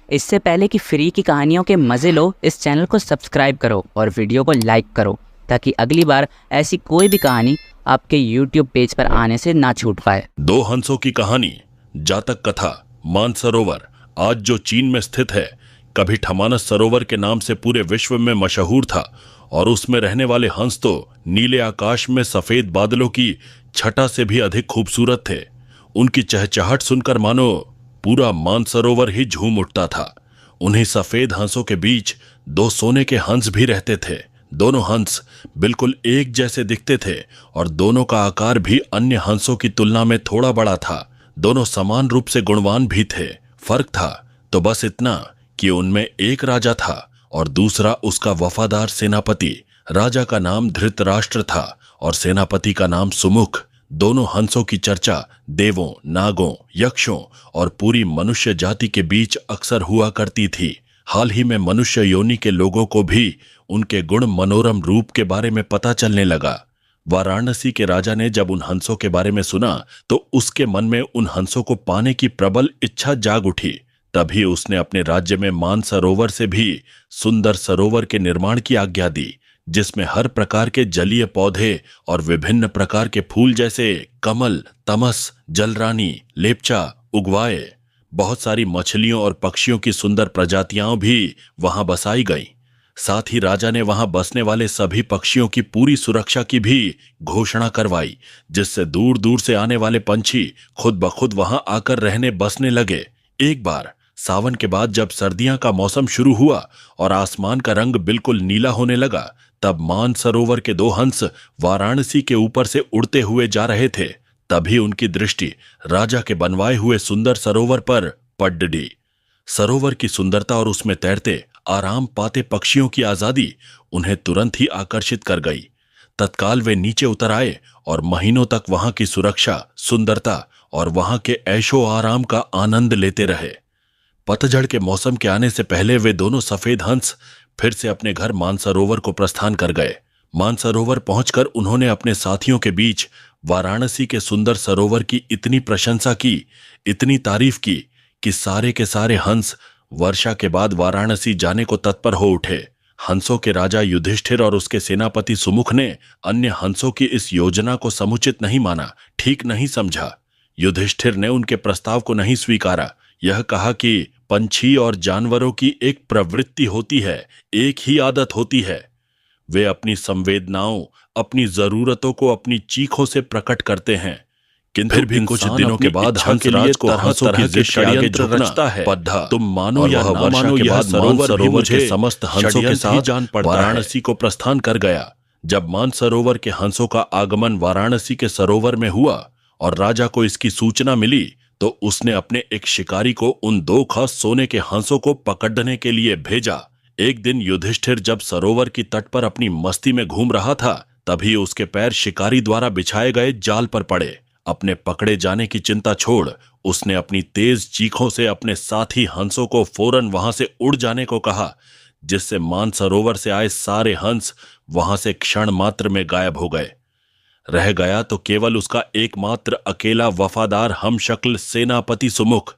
इससे पहले कि फ्री की कहानियों के मज़े लो, इस चैनल को सब्सक्राइब करो और वीडियो को लाइक करो ताकि अगली बार ऐसी कोई भी कहानी आपके YouTube पेज पर आने से ना छूट पाए। दो हंसों की कहानी। जातक कथा। मानसरोवर आज जो चीन में स्थित है, कभी ठमानस सरोवर के नाम से पूरे विश्व में मशहूर था और उसमें रहने वाले हंस तो नीले आकाश में सफेद बादलों की छटा से भी अधिक खूबसूरत थे। उनकी चहचहाट सुनकर मानो पूरा मानसरोवर ही झूम उठता था। उन्हीं सफेद हंसों के बीच दो सोने के हंस भी रहते थे। दोनों हंस बिल्कुल एक जैसे दिखते थे और दोनों का आकार भी अन्य हंसों की तुलना में थोड़ा बड़ा था। दोनों समान रूप से गुणवान भी थे। फर्क था तो बस इतना कि उनमें एक राजा था और दूसरा उसका वफादार सेनापति। राजा का नाम धृतराष्ट्र था और सेनापति का नाम सुमुख। दोनों हंसों की चर्चा देवों, नागों, यक्षों और पूरी मनुष्य जाति के बीच अक्सर हुआ करती थी। हाल ही में मनुष्य योनि के लोगों को भी उनके गुण मनोरम रूप के बारे में पता चलने लगा। वाराणसी के राजा ने जब उन हंसों के बारे में सुना तो उसके मन में उन हंसों को पाने की प्रबल इच्छा जाग उठी। तभी उसने अपने राज्य में मानसरोवर से भी सुंदर सरोवर के निर्माण की आज्ञा दी, जिसमें हर प्रकार के जलीय पौधे और विभिन्न प्रकार के फूल जैसे कमल, तमस, जलरानी, लेपचा उगवाए। बहुत सारी मछलियों और पक्षियों की सुंदर प्रजातियां भी वहां बसाई गईं। साथ ही राजा ने वहां बसने वाले सभी पक्षियों की पूरी सुरक्षा की भी घोषणा करवाई, जिससे दूर दूर से आने वाले पंछी खुद ब खुद वहां आकर रहने बसने लगे। एक बार सावन के बाद जब सर्दियां का मौसम शुरू हुआ और आसमान का रंग बिल्कुल नीला होने लगा, तब मानसरोवर के दो हंस वाराणसी के ऊपर से उड़ते हुए जा रहे थे। तभी उनकी दृष्टि राजा के बनवाए हुए सुंदर सरोवर पर पड़ डी। सरोवर की सुंदरता और उसमें तैरते आराम पाते पक्षियों की आजादी उन्हें तुरंत ही आकर्षित कर गई। तत्काल वे नीचे उतर आए और महीनों तक वहां की सुरक्षा, सुंदरता और वहां के ऐशो आराम का आनंद लेते रहे। पतझड़ के मौसम के आने से पहले वे दोनों सफेद हंस फिर से अपने घर मानसरोवर को प्रस्थान कर गए। मानसरोवर पहुंचकर उन्होंने अपने साथियों के बीच वाराणसी के सुंदर सरोवर की इतनी प्रशंसा की, इतनी तारीफ की कि सारे के सारे हंस वर्षा के बाद वाराणसी जाने को तत्पर हो उठे। हंसों के राजा युधिष्ठिर और उसके सेनापति सुमुख ने अन्य हंसों की इस योजना को समुचित नहीं माना, ठीक नहीं समझा। युधिष्ठिर ने उनके प्रस्ताव को नहीं स्वीकारा। यह कहा कि पंछी और जानवरों की एक प्रवृत्ति होती है, एक ही आदत होती है। वे अपनी संवेदनाओं, अपनी जरूरतों को अपनी चीखों से प्रकट करते हैं, किंतु फिर भी कुछ दिनों के बाद हंसराज को हंसों की जिद के आगे झुकना है। तुम मानो या ना मानो, यह सरोवर के समस्त हंसों के साथ जान पड़ता वाराणसी को प्रस्थान कर गया। जब मानसरोवर के हंसों का आगमन वाराणसी के सरोवर में हुआ और राजा को इसकी सूचना मिली, तो उसने अपने एक शिकारी को उन दो खास सोने के हंसों को पकड़ने के लिए भेजा। एक दिन युधिष्ठिर जब सरोवर की तट पर अपनी मस्ती में घूम रहा था, तभी उसके पैर शिकारी द्वारा बिछाए गए जाल पर पड़े। अपने पकड़े जाने की चिंता छोड़ उसने अपनी तेज चीखों से अपने साथी हंसों को फौरन वहां से उड़ जाने को कहा, जिससे मानसरोवर से आए सारे हंस वहां से क्षण मात्र में गायब हो गए। रह गया तो केवल उसका एकमात्र अकेला वफादार हमशक्ल सेनापति सुमुख।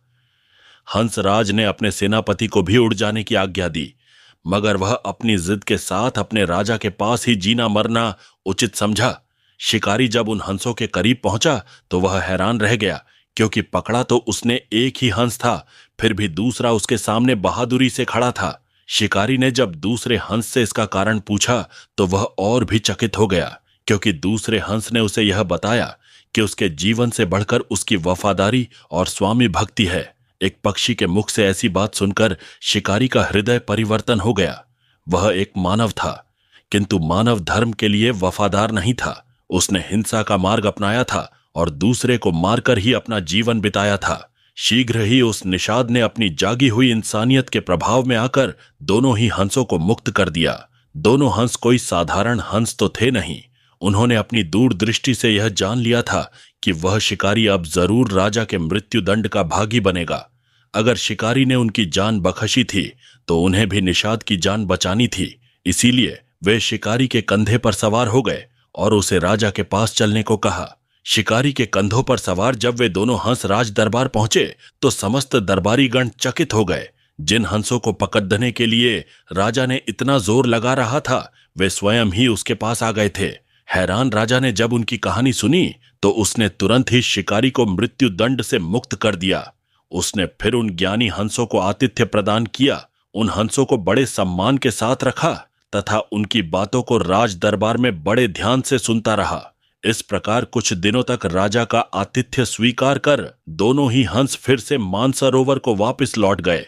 हंसराज ने अपने सेनापति को भी उड़ जाने की आज्ञा दी, मगर वह अपनी जिद के साथ अपने राजा के पास ही जीना मरना उचित समझा। शिकारी जब उन हंसों के करीब पहुंचा तो वह हैरान रह गया, क्योंकि पकड़ा तो उसने एक ही हंस था, फिर भी दूसरा उसके सामने बहादुरी से खड़ा था। शिकारी ने जब दूसरे हंस से इसका कारण पूछा तो वह और भी चकित हो गया, क्योंकि दूसरे हंस ने उसे यह बताया कि उसके जीवन से बढ़कर उसकी वफादारी और स्वामी भक्ति है। एक पक्षी के मुख से ऐसी बात सुनकर शिकारी का हृदय परिवर्तन हो गया। वह एक मानव था, किंतु मानव धर्म के लिए वफादार नहीं था। उसने हिंसा का मार्ग अपनाया था और दूसरे को मारकर ही अपना जीवन बिताया था। शीघ्र ही उस निषाद ने अपनी जागी हुई इंसानियत के प्रभाव में आकर दोनों ही हंसों को मुक्त कर दिया। दोनों हंस कोई साधारण हंस तो थे नहीं। उन्होंने अपनी दूरदृष्टि से यह जान लिया था कि वह शिकारी अब जरूर राजा के मृत्युदंड का भागी बनेगा। अगर शिकारी ने उनकी जान बख्शी थी तो उन्हें भी निषाद की जान बचानी थी। इसीलिए वे शिकारी के कंधे पर सवार हो गए और उसे राजा के पास चलने को कहा। शिकारी के कंधों पर सवार जब वे दोनों हंस राज दरबार पहुंचे तो समस्त दरबारी गण चकित हो गए। जिन हंसों को पकड़ने के लिए राजा ने इतना जोर लगा रहा था वे स्वयं ही उसके पास आ गए थे। हैरान राजा ने जब उनकी कहानी सुनी तो उसने तुरंत ही शिकारी को मृत्यु दंड से मुक्त कर दिया। उसने फिर उन ज्ञानी हंसों को आतिथ्य प्रदान किया, उन हंसों को बड़े सम्मान के साथ रखा तथा उनकी बातों को राज दरबार में बड़े ध्यान से सुनता रहा। इस प्रकार कुछ दिनों तक राजा का आतिथ्य स्वीकार कर दोनों ही हंस फिर से मानसरोवर को वापस लौट गए।